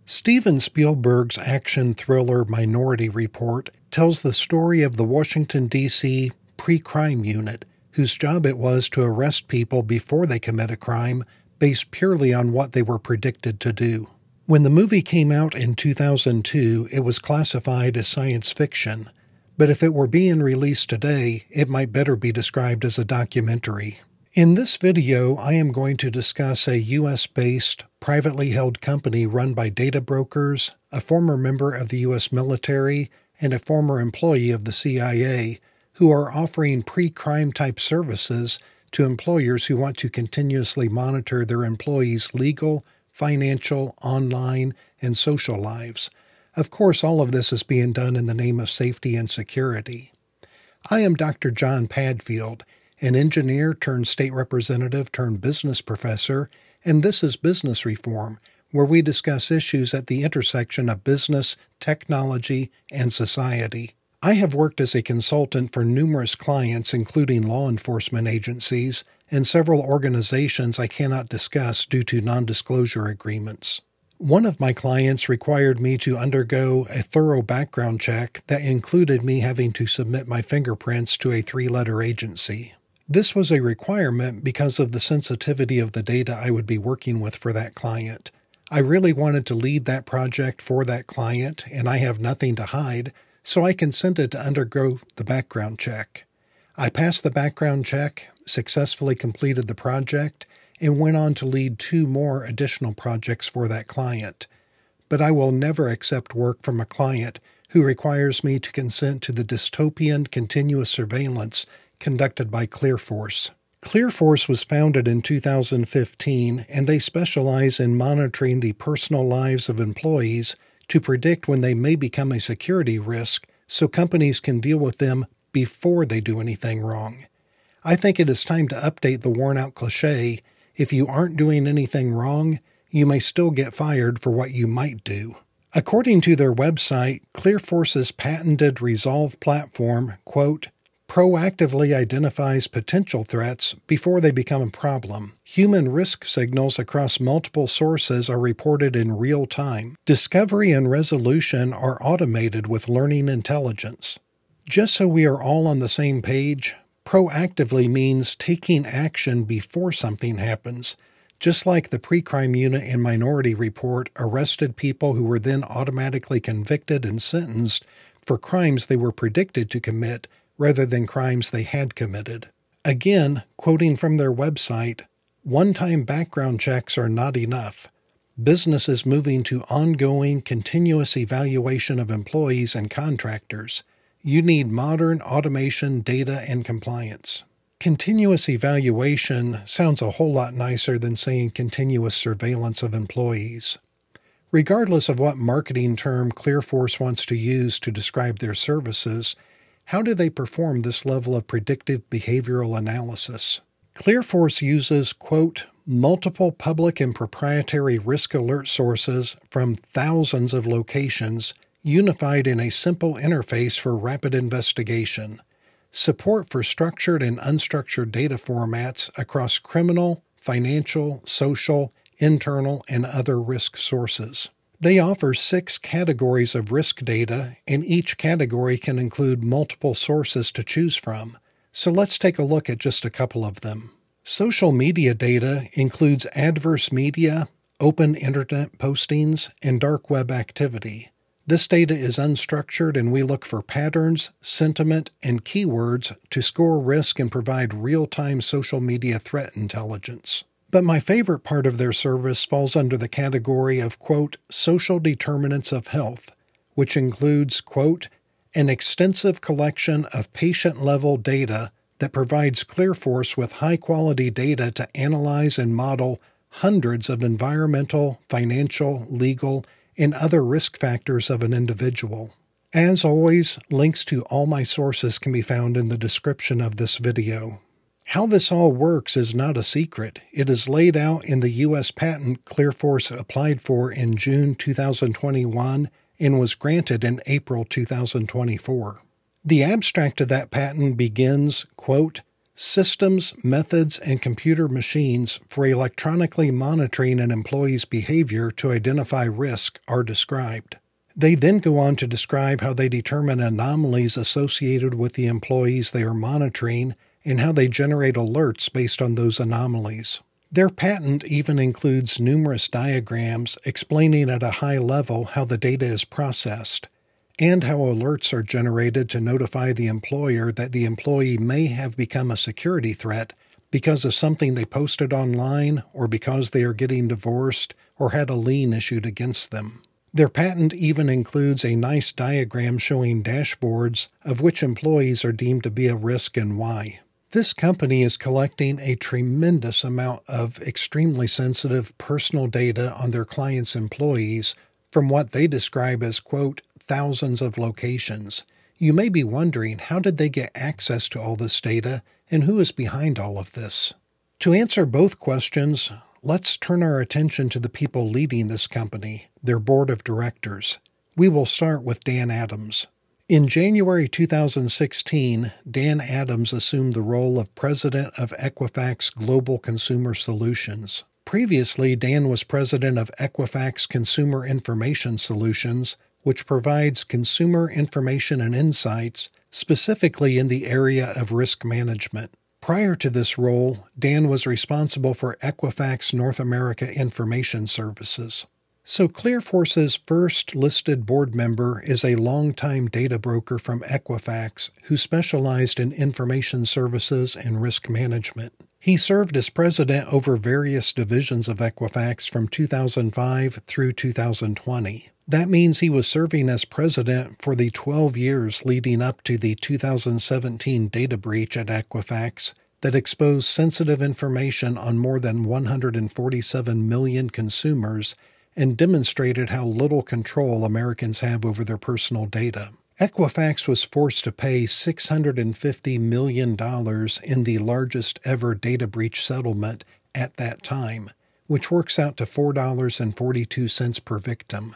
Steven Spielberg's action thriller Minority Report tells the story of the Washington, D.C. pre-crime unit, whose job it was to arrest people before they commit a crime based purely on what they were predicted to do. When the movie came out in 2002, it was classified as science fiction, but if it were being released today, it might better be described as a documentary. In this video, I am going to discuss a U.S.-based, privately held company run by data brokers, a former member of the U.S. military, and a former employee of the CIA, who are offering pre-crime type services to employers who want to continuously monitor their employees' legal, financial, online, and social lives. Of course, all of this is being done in the name of safety and security. I am Dr. John Padfield, an engineer turned state representative turned business professor, and this is Business Reform, where we discuss issues at the intersection of business, technology, and society. I have worked as a consultant for numerous clients, including law enforcement agencies, and several organizations I cannot discuss due to non-disclosure agreements. One of my clients required me to undergo a thorough background check that included me having to submit my fingerprints to a 3-letter agency. This was a requirement because of the sensitivity of the data I would be working with for that client. I really wanted to lead that project for that client, and I have nothing to hide, so I consented to undergo the background check. I passed the background check, successfully completed the project, and went on to lead 2 more additional projects for that client. But I will never accept work from a client who requires me to consent to the dystopian continuous surveillance conducted by ClearForce. ClearForce was founded in 2015, and they specialize in monitoring the personal lives of employees to predict when they may become a security risk so companies can deal with them before they do anything wrong. I think it is time to update the worn-out cliché, if you aren't doing anything wrong, you may still get fired for what you might do. According to their website, ClearForce's patented Resolve platform, quote, proactively identifies potential threats before they become a problem. Human risk signals across multiple sources are reported in real time. Discovery and resolution are automated with learning intelligence. Just so we are all on the same page, proactively means taking action before something happens, just like the pre-crime unit in Minority Report arrested people who were then automatically convicted and sentenced for crimes they were predicted to commit rather than crimes they had committed. Again, quoting from their website, one-time background checks are not enough. Business is moving to ongoing, continuous evaluation of employees and contractors. You need modern automation, data, and compliance. Continuous evaluation sounds a whole lot nicer than saying continuous surveillance of employees. Regardless of what marketing term ClearForce wants to use to describe their services, how do they perform this level of predictive behavioral analysis? ClearForce uses, quote, multiple public and proprietary risk alert sources from thousands of locations unified in a simple interface for rapid investigation, support for structured and unstructured data formats across criminal, financial, social, internal, and other risk sources. They offer 6 categories of risk data, and each category can include multiple sources to choose from. So let's take a look at just a couple of them. Social media data includes adverse media, open internet postings, and dark web activity. This data is unstructured, and we look for patterns, sentiment, and keywords to score risk and provide real-time social media threat intelligence. But my favorite part of their service falls under the category of, quote, social determinants of health, which includes, quote, an extensive collection of patient-level data that provides ClearForce with high-quality data to analyze and model hundreds of environmental, financial, legal, and other risk factors of an individual. As always, links to all my sources can be found in the description of this video. How this all works is not a secret. It is laid out in the U.S. patent ClearForce applied for in June 2021 and was granted in April 2024. The abstract of that patent begins, quote, Systems, methods, and computer machines for electronically monitoring an employee's behavior to identify risk are described. They then go on to describe how they determine anomalies associated with the employees they are monitoring and how they generate alerts based on those anomalies. Their patent even includes numerous diagrams explaining at a high level how the data is processed and how alerts are generated to notify the employer that the employee may have become a security threat because of something they posted online or because they are getting divorced or had a lien issued against them. Their patent even includes a nice diagram showing dashboards of which employees are deemed to be a risk and why. This company is collecting a tremendous amount of extremely sensitive personal data on their clients' employees from what they describe as, quote, thousands of locations. You may be wondering, how did they get access to all this data and who is behind all of this? To answer both questions, let's turn our attention to the people leading this company, their board of directors. We will start with Dan Adams. In January 2016, Dan Adams assumed the role of president of Equifax Global Consumer Solutions. Previously, Dan was president of Equifax Consumer Information Solutions, which provides consumer information and insights, specifically in the area of risk management. Prior to this role, Dan was responsible for Equifax North America Information Services. So ClearForce's first listed board member is a longtime data broker from Equifax who specialized in information services and risk management. He served as president over various divisions of Equifax from 2005 through 2020. That means he was serving as president for the 12 years leading up to the 2017 data breach at Equifax that exposed sensitive information on more than 147 million consumers and demonstrated how little control Americans have over their personal data. Equifax was forced to pay $650 million in the largest ever data breach settlement at that time, which works out to $4.42 per victim.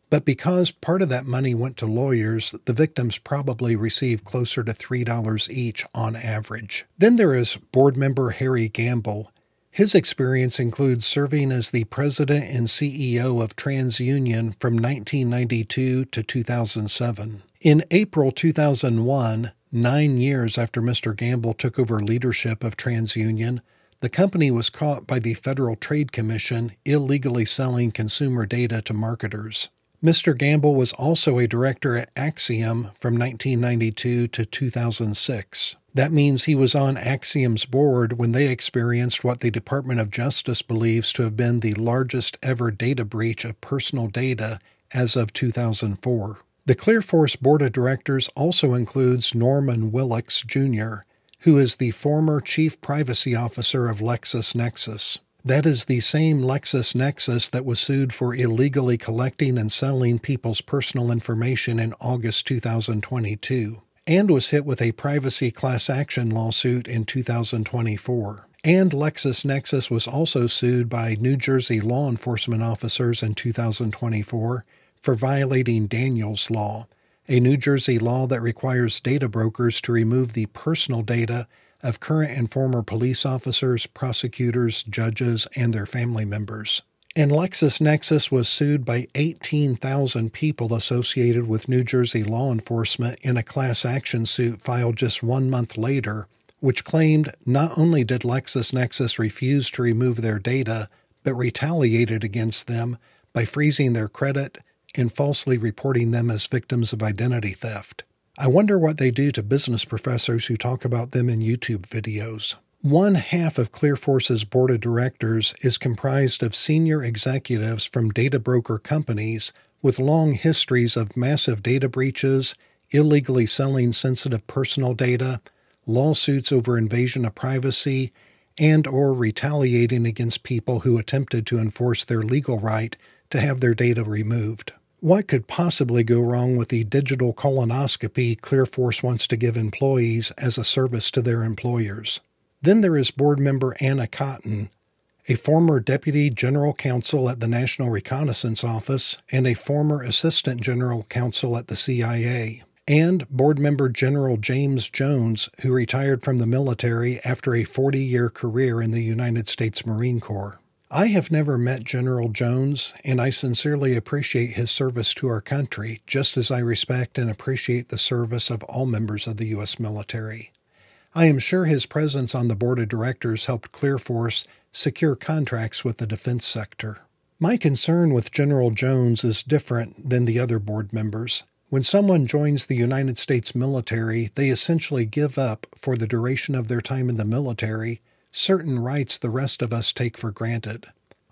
But because part of that money went to lawyers, the victims probably received closer to $3 each on average. Then there is board member Harry Gamble. His experience includes serving as the president and CEO of TransUnion from 1992 to 2007. In April 2001, 9 years after Mr. Gamble took over leadership of TransUnion, the company was caught by the Federal Trade Commission illegally selling consumer data to marketers. Mr. Gamble was also a director at Axiom from 1992 to 2006. That means he was on Axiom's board when they experienced what the Department of Justice believes to have been the largest ever data breach of personal data as of 2004. The ClearForce Board of Directors also includes Norman Willix, Jr., who is the former Chief Privacy Officer of LexisNexis. That is the same LexisNexis that was sued for illegally collecting and selling people's personal information in August 2022, and was hit with a privacy class action lawsuit in 2024. And LexisNexis was also sued by New Jersey law enforcement officers in 2024 for violating Daniels Law, a New Jersey law that requires data brokers to remove the personal data of current and former police officers, prosecutors, judges, and their family members. And LexisNexis was sued by 18,000 people associated with New Jersey law enforcement in a class action suit filed just 1 month later, which claimed not only did LexisNexis refuse to remove their data, but retaliated against them by freezing their credit and falsely reporting them as victims of identity theft. I wonder what they do to business professors who talk about them in YouTube videos. One half of ClearForce's board of directors is comprised of senior executives from data broker companies with long histories of massive data breaches, illegally selling sensitive personal data, lawsuits over invasion of privacy, and/or retaliating against people who attempted to enforce their legal right to have their data removed. What could possibly go wrong with the digital colonoscopy ClearForce wants to give employees as a service to their employers? Then there is board member Anna Cotton, a former deputy general counsel at the National Reconnaissance Office and a former assistant general counsel at the CIA. and board member General James Jones, who retired from the military after a 40-year career in the United States Marine Corps. I have never met General Jones, and I sincerely appreciate his service to our country, just as I respect and appreciate the service of all members of the U.S. military. I am sure his presence on the board of directors helped ClearForce secure contracts with the defense sector. My concern with General Jones is different than the other board members. When someone joins the United States military, they essentially give up, for the duration of their time in the military, certain rights the rest of us take for granted.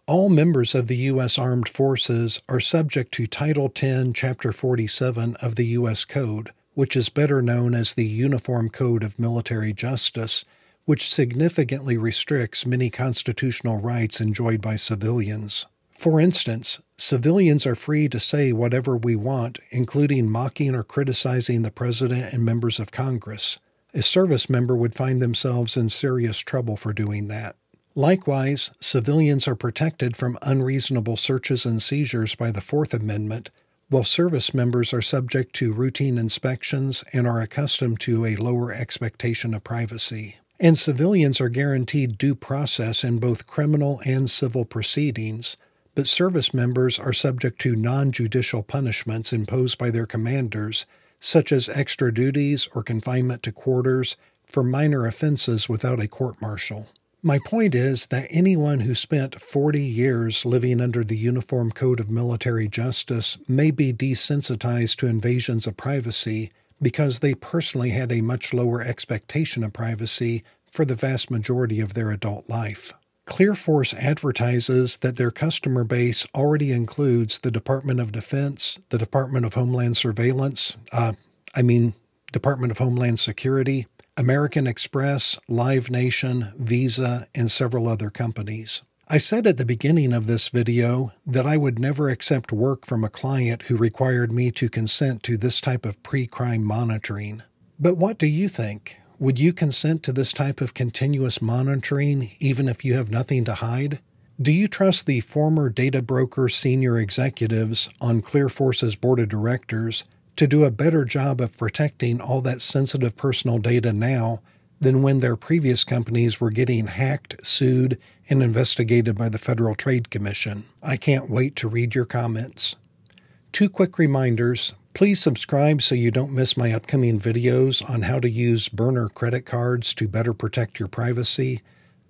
All members of the U.S. Armed Forces are subject to Title 10, Chapter 47 of the U.S. Code, which is better known as the Uniform Code of Military Justice, which significantly restricts many constitutional rights enjoyed by civilians. For instance, civilians are free to say whatever we want, including mocking or criticizing the President and members of Congress. A service member would find themselves in serious trouble for doing that. Likewise, civilians are protected from unreasonable searches and seizures by the Fourth Amendment, while service members are subject to routine inspections and are accustomed to a lower expectation of privacy. And civilians are guaranteed due process in both criminal and civil proceedings, but service members are subject to non-judicial punishments imposed by their commanders, such as extra duties or confinement to quarters for minor offenses without a court-martial. My point is that anyone who spent 40 years living under the Uniform Code of Military Justice may be desensitized to invasions of privacy because they personally had a much lower expectation of privacy for the vast majority of their adult life. ClearForce advertises that their customer base already includes the Department of Defense, the Department of Homeland Department of Homeland Security, American Express, Live Nation, Visa, and several other companies. I said at the beginning of this video that I would never accept work from a client who required me to consent to this type of pre-crime monitoring. But what do you think? Would you consent to this type of continuous monitoring even if you have nothing to hide? Do you trust the former data broker senior executives on ClearForce's board of directors to do a better job of protecting all that sensitive personal data now than when their previous companies were getting hacked, sued, and investigated by the Federal Trade Commission? I can't wait to read your comments. 2 quick reminders. Please subscribe so you don't miss my upcoming videos on how to use burner credit cards to better protect your privacy,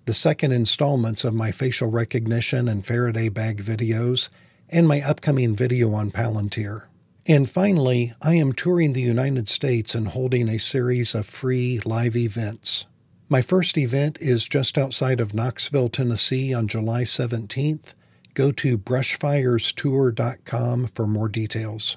the second installments of my facial recognition and Faraday bag videos, and my upcoming video on Palantir. And finally, I am touring the United States and holding a series of free live events. My first event is just outside of Knoxville, Tennessee on July 17th. Go to brushfirestour.com for more details.